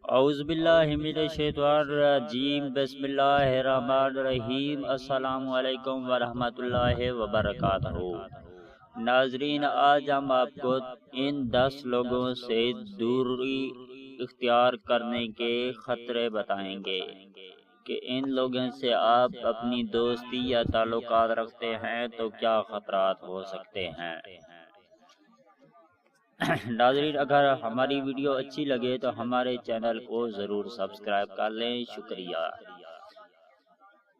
اعوذ باللہ من الشیطان الرجیم، بسم اللہ الرحمن الرحیم۔ السلام علیکم ورحمۃ اللہ وبرکاتہ۔ ناظرین، آج ہم آپ کو ان 10 لوگوں سے دوری اختیار کرنے کے خطرے بتائیں گے کہ ان لوگوں سے آپ اپنی دوستی یا تعلقات رکھتے ہیں تو کیا خطرات ہو سکتے ہیں۔ ناظرین، اگر ہماری ویڈیو اچھی لگے تو ہمارے چینل کو ضرور سبسکرائب کر لیں، شکریہ۔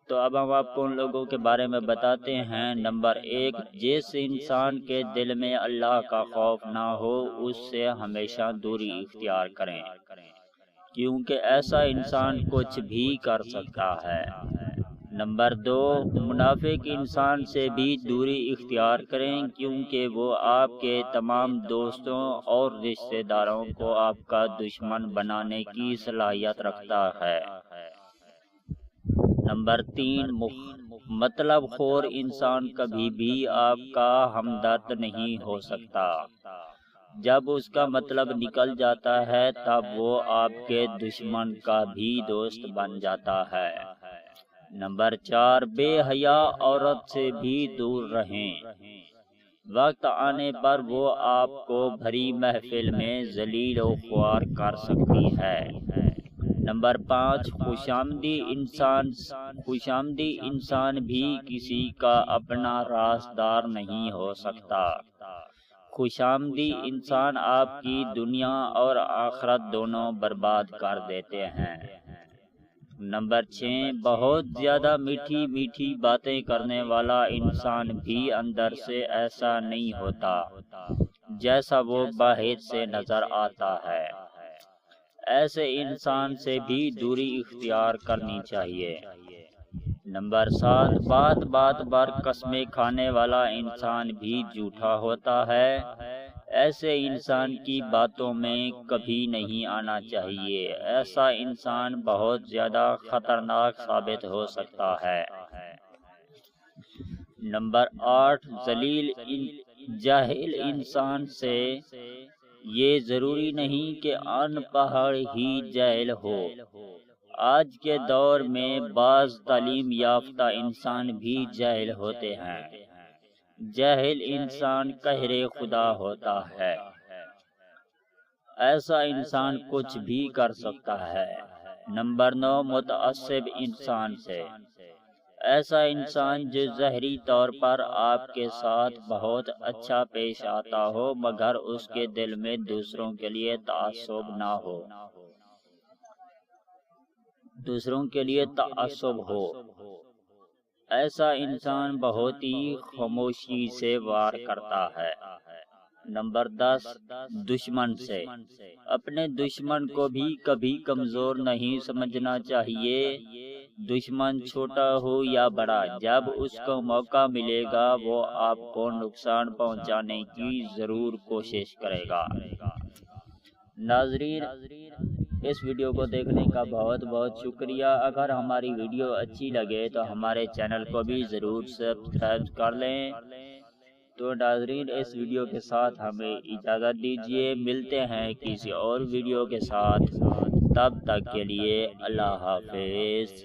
تو اب ہم آپ کو ان لوگوں کے بارے میں بتاتے ہیں۔ نمبر 1، جس انسان کے دل میں اللہ کا خوف نہ ہو اس سے ہمیشہ دوری اختیار کریں، کیونکہ ایسا انسان کچھ بھی کر سکتا ہے۔ نمبر 2، منافق انسان سے بھی دوری اختیار کریں، کیونکہ وہ آپ کے تمام دوستوں اور رشتہ داروں کو آپ کا دشمن بنانے کی صلاحیت رکھتا ہے۔ نمبر 3، مطلب خور انسان کبھی بھی آپ کا ہمدرد نہیں ہو سکتا۔ جب اس کا مطلب نکل جاتا ہے تب وہ آپ کے دشمن کا بھی دوست بن جاتا ہے۔ نمبر 4، بے حیا عورت سے بھی دور رہیں، وقت آنے پر وہ آپ کو بھری محفل میں ذلیل و خوار کر سکتی ہے۔ نمبر 5، خوشامدی انسان بھی کسی کا اپنا رازدار نہیں ہو سکتا۔ خوشامدی انسان آپ کی دنیا اور آخرت دونوں برباد کر دیتے ہیں۔ نمبر 6، بہت زیادہ میٹھی باتیں کرنے والا انسان بھی اندر سے ایسا نہیں ہوتا جیسا وہ باہر سے نظر آتا ہے۔ ایسے انسان سے بھی دوری اختیار کرنی چاہیے۔ نمبر 7، بات پر قسمیں کھانے والا انسان بھی جھوٹا ہوتا ہے۔ ایسے انسان کی باتوں میں کبھی نہیں آنا چاہیے، ایسا انسان بہت زیادہ خطرناک ثابت ہو سکتا ہے۔ نمبر 8، جاہل انسان سے یہ ضروری نہیں کہ ان پڑھ ہی جاہل ہو۔ آج کے دور میں بعض تعلیم یافتہ انسان بھی جاہل ہوتے ہیں۔ جاہل انسان قہر خدا ہوتا ہے، ایسا انسان کچھ بھی کر سکتا ہے۔ نمبر 9، متعصب انسان سے، ایسا انسان جو ظاہری طور پر آپ کے ساتھ بہت اچھا پیش آتا ہو مگر اس کے دل میں دوسروں کے لیے تعصب ہو، ایسا انسان بہت ہی خاموشی سے وار کرتا ہے۔ نمبر 10، دشمن سے، اپنے دشمن کو بھی کبھی کمزور نہیں سمجھنا چاہیے۔ دشمن چھوٹا ہو یا بڑا، جب اس کو موقع ملے گا وہ آپ کو نقصان پہنچانے کی ضرور کوشش کرے گا۔ ناظرین، اس ویڈیو کو دیکھنے کا بہت بہت شکریہ۔ اگر ہماری ویڈیو اچھی لگے تو ہمارے چینل کو بھی ضرور سبسکرائب کر لیں۔ تو ناظرین، اس ویڈیو کے ساتھ ہمیں اجازت دیجیے، ملتے ہیں کسی اور ویڈیو کے ساتھ، تب تک کے لیے اللہ حافظ۔